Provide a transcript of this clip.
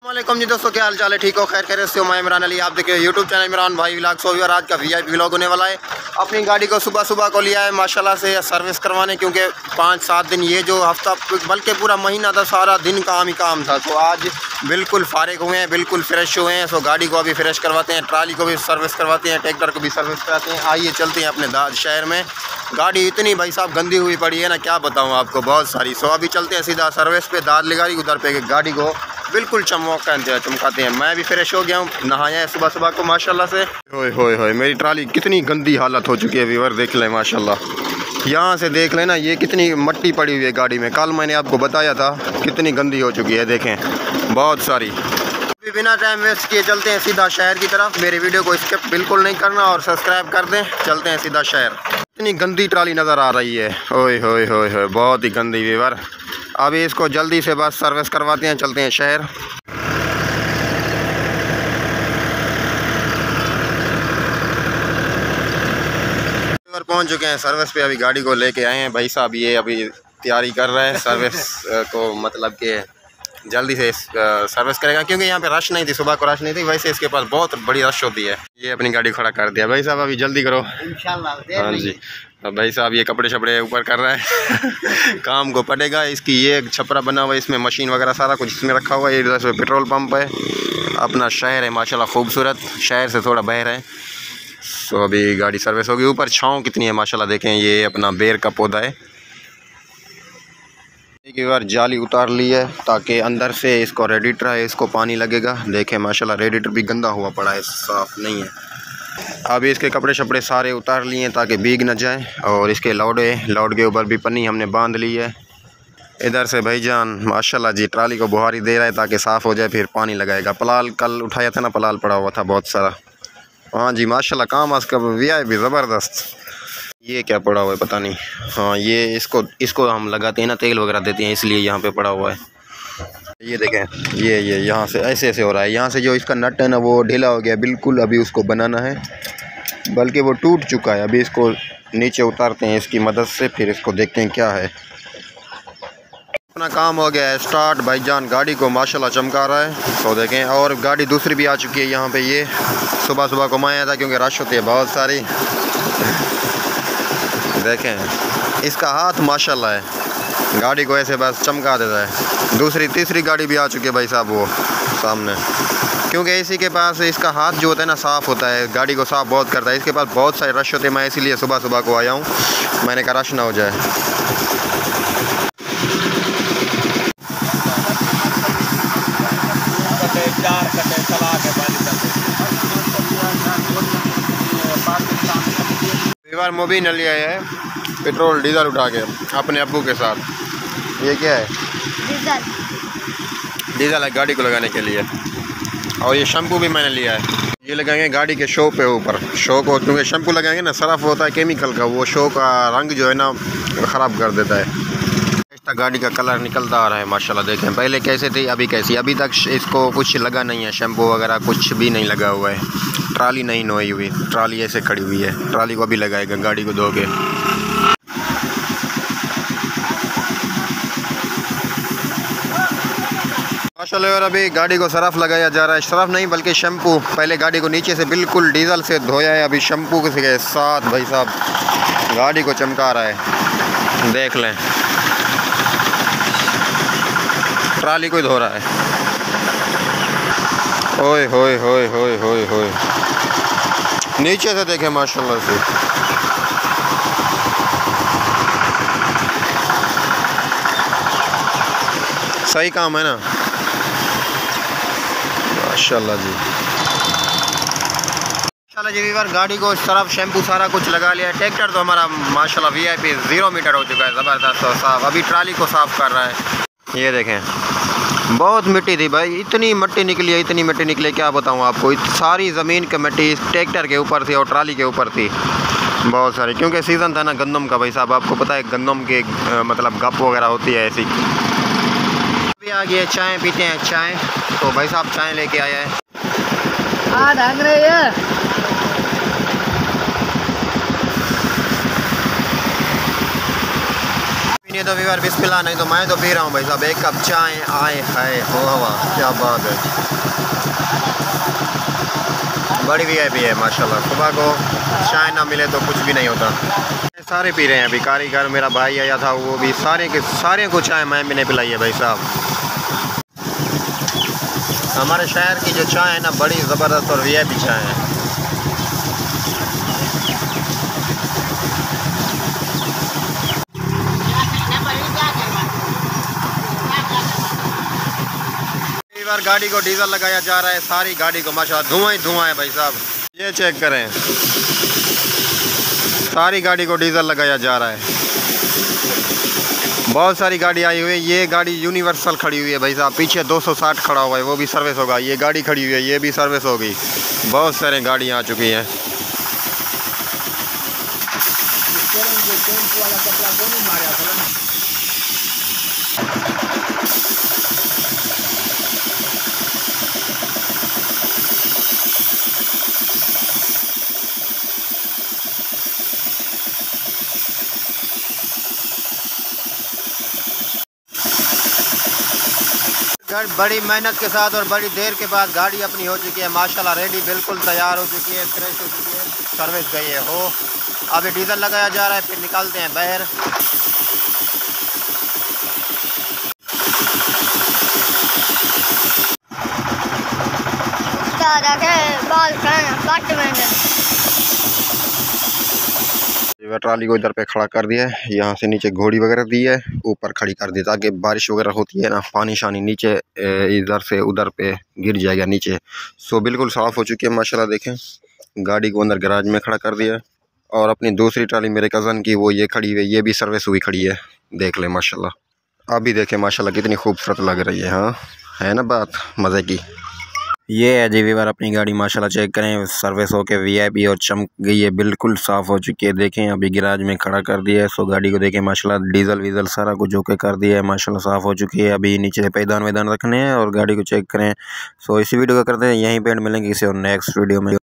वालेकुम जी दोस्तों, क्या हाल चाल है? ठीक हो? खैर खैर से हो? मैं इमरान अली, आप देखिए यूट्यूब चैनल इमरान भाई व्लॉग। सो आज का वीआईपी व्लॉग होने वाला है। अपनी गाड़ी को सुबह सुबह को लिया है माशाल्लाह से सर्विस करवाने, क्योंकि 5-7 दिन ये जो हफ्ता बल्कि पूरा महीना था सारा दिन काम ही काम था। तो आज बिल्कुल फारिग हुए हैं, बिल्कुल फ्रेश हुए हैं। सो गाड़ी को अभी फ्रेश करवाते हैं, ट्राली को भी सर्विस करवाते हैं, ट्रैक्टर को भी सर्विस कराते हैं। आइए चलते हैं अपने दाद शहर में। गाड़ी इतनी भाई साहब गंदी हुई पड़ी है ना, क्या बताऊँ आपको, बहुत सारी। सो अभी चलते हैं सीधा सर्विस पे, दाद लगाई उधर पे गाड़ी को बिल्कुल चमकाते हैं। मैं भी फ्रेश हो गया हूँ, नहाया है सुबह सुबह को माशाल्लाह से। होए मेरी ट्राली कितनी गंदी हालत हो चुकी है व्यूअर, देख लें माशाल्लाह। यहाँ से देख लें ना, ये कितनी मट्टी पड़ी हुई है गाड़ी में। कल मैंने आपको बताया था कितनी गंदी हो चुकी है, देखें बहुत सारी। अभी बिना टाइम वेस्ट किए चलते हैं सीधा शहर की तरफ। मेरी वीडियो को स्किप बिल्कुल नहीं करना और सब्सक्राइब कर दें। चलते हैं सीधा शहर। इतनी गंदी ट्राली नज़र आ रही है, ओए बहुत ही गंदी व्यूअर। अभी इसको जल्दी से बस सर्विस करवाते हैं, चलते हैं शहर। पहुंच चुके हैं सर्विस पे, अभी गाड़ी को लेके आए हैं भाई साहब। ये अभी तैयारी कर रहे हैं सर्विस को, मतलब कि जल्दी से सर्विस करेगा, क्योंकि यहाँ पे रश नहीं थी, सुबह को रश नहीं थी। वैसे इसके पास बहुत बड़ी रश होती है। ये अपनी गाड़ी खड़ा कर दिया भाई साहब, अभी जल्दी करो इंशाल्लाह। हाँ जी, अब भाई साहब ये कपड़े शपड़े ऊपर कर रहा है काम को पड़ेगा। इसकी ये छपरा बना हुआ है, इसमें मशीन वगैरह सारा कुछ इसमें रखा हुआ है। इधर से पेट्रोल पंप है। अपना शहर है माशाल्लाह खूबसूरत, शहर से थोड़ा बाहर है। सो अभी गाड़ी सर्विस होगी। ऊपर छाँव कितनी है माशाल्लाह, देखें ये अपना बेर का पौधा है। एक बार जाली उतार ली है ताकि अंदर से इसको रेडिएटर है, इसको पानी लगेगा। देखें माशाल्लाह रेडिएटर भी गंदा हुआ पड़ा है, साफ़ नहीं है। अभी इसके कपड़े शपड़े सारे उतार लिए हैं ताकि भीग न जाए। और इसके लाउड के ऊपर भी पन्नी हमने बांध ली है। इधर से भाईजान माशाल्लाह जी ट्राली को बुहारी दे रहा है ताकि साफ़ हो जाए, फिर पानी लगाएगा। पलाल कल उठाया था ना, पलाल पड़ा हुआ था बहुत सारा। हाँ जी माशाल्लाह काम आज का वीआईपी ज़बरदस्त। ये क्या पड़ा हुआ है पता नहीं। हाँ ये इसको हम लगाते हैं ना, तेल वगैरह देते हैं, इसलिए यहाँ पे पड़ा हुआ है। ये देखें, ये यहाँ से ऐसे हो रहा है। यहाँ से जो इसका नट है ना वो ढीला हो गया बिल्कुल, अभी उसको बनाना है, बल्कि वो टूट चुका है। अभी इसको नीचे उतारते हैं इसकी मदद से, फिर इसको देखते हैं क्या है। अपना काम हो गया है स्टार्ट। भाईजान गाड़ी को माशाल्लाह चमका रहा है, तो देखें। और गाड़ी दूसरी भी आ चुकी है यहाँ पे। ये सुबह सुबह को मैं आया था क्योंकि रश होती है बहुत सारी। देखें इसका हाथ माशाल्लाह है, गाड़ी को ऐसे बस चमका देता है। दूसरी तीसरी गाड़ी भी आ चुकी है भाई साहब वो सामने, क्योंकि इसी के पास इसका हाथ जो होता है ना साफ़ होता है, गाड़ी को साफ़ बहुत करता है। इसके पास बहुत सारे रश होते हैं, मैं इसीलिए सुबह सुबह को आया हूँ, मैंने कहा रश ना हो जाए। बार मोबिन लिया है पेट्रोल डीजल उठा के अपने अब्बू के साथ। ये क्या है? डीजल है गाड़ी को लगाने के लिए। और ये शैम्पू भी मैंने लिया है, ये लगाएंगे गाड़ी के शो पे ऊपर। शो को क्योंकि शैम्पू लगाएंगे ना, सरफ होता है केमिकल का, वो शो का रंग जो है ना ख़राब कर देता है। गाड़ी का कलर निकलता आ रहा है माशाल्लाह। देखें पहले कैसे थी अभी कैसी। अभी तक इसको कुछ लगा नहीं है, शैम्पू वगैरह कुछ भी नहीं लगा हुआ है। ट्राली नहीं नोई हुई, ट्राली ऐसे खड़ी हुई है। ट्राली को अभी लगाएगा गाड़ी को धो के। माशाल्लाह। और अभी गाड़ी को सरफ लगाया जा रहा है, सरफ नहीं बल्कि शैम्पू। पहले गाड़ी को नीचे से बिल्कुल डीजल से धोया है, अभी शैम्पू के साथ भाई साहब गाड़ी को चमका रहा है। देख लें ट्राली को ही धो रहा है। ओए नीचे से देखें माशाल्लाह से। सही काम है ना माशाल्लाह जी। माशाल्लाह जी वीवर गाड़ी को सरफ शैम्पू सारा कुछ लगा लिया। ट्रैक्टर तो हमारा माशाल्लाह वीआईपी 0 मीटर हो चुका है, ज़बरदस्त और साफ। अभी ट्राली को साफ़ कर रहा है। ये देखें बहुत मिट्टी थी भाई, इतनी मिट्टी निकली है, इतनी मिट्टी निकली क्या बताऊँ आपको। सारी ज़मीन की मिट्टी ट्रैक्टर के ऊपर थी और ट्राली के ऊपर थी बहुत सारी, क्योंकि सीज़न था ना गंदम का भाई साहब। आपको पता है गंदम के मतलब गप वगैरह होती है ऐसी। अभी आ गया चाय पीते हैं चाय, तो भाई साहब चाय लेके आया है। ये तो वीवर बिस्मिल्लाह, नहीं तो मैं तो पी रहा हूँ भाई साहब एक कप चाय। आए हाय हो हवा, क्या बात है, बड़ी VIP है माशाल्लाह। सुबह को चाय ना मिले तो कुछ भी नहीं होता। सारे पी रहे हैं अभी, कारीगर मेरा भाई आया था वो भी, सारे के सारे को चाय मैं भी नहीं पिलाई है भाई साहब। हमारे शहर की जो चाय है ना बड़ी ज़बरदस्त और VIP चाय है। गाड़ी को डीजल लगाया जा रहा है, सारी गाड़ी को माशाल्लाह धुआं ही धुआं है भाई साहब। ये चेक करें, सारी गाड़ी को डीजल लगाया जा रहा है। बहुत सारी गाड़ी आई हुई है। ये गाड़ी यूनिवर्सल खड़ी हुई है भाई साहब, पीछे 260 खड़ा हुआ है, वो भी सर्विस होगा। ये गाड़ी खड़ी हुई है, ये भी सर्विस होगी। बहुत सारी गाड़ियाँ आ चुकी हैं। बड़ी मेहनत के साथ और बड़ी देर के बाद गाड़ी अपनी हो चुकी है माशाल्लाह, रेडी बिल्कुल तैयार हो चुकी है, फ्रेश हो चुकी है, सर्विस गई है हो। अभी डीजल लगाया जा रहा है, फिर निकालते हैं बाहर। ट्राली को इधर पे खड़ा कर दिया है, यहाँ से नीचे घोड़ी वगैरह दी है, ऊपर खड़ी कर दी ताकि बारिश वगैरह होती है ना, पानी शानी नीचे इधर से उधर पे गिर जाएगा नीचे। सो बिल्कुल साफ़ हो चुकी है माशाल्लाह। देखें गाड़ी को अंदर गैराज में खड़ा कर दिया। और अपनी दूसरी ट्राली मेरे कज़न की वो ये खड़ी हुई है, ये भी सर्विस हुई खड़ी है, देख ले माशाल्लाह। अभी देखें माशाल्लाह कितनी खूबसूरत लग रही है। हाँ है ना बात मज़े की। ये है जी वीवर अपनी गाड़ी माशाल्लाह, चेक करें सर्विस होके VIP और चमक गई है, बिल्कुल साफ़ हो चुकी है। देखें अभी गैराज में खड़ा कर दिया है। सो गाड़ी को देखें माशाल्लाह, डीजल वीजल सारा कुछ ओके कर दिया है माशाल्लाह, साफ़ हो चुकी है। अभी नीचे पैदान वैदान रखने हैं और गाड़ी को चेक करें। सो इसी वीडियो को करते हैं यहीं पे, मिलेंगे किसी और नेक्स्ट वीडियो में।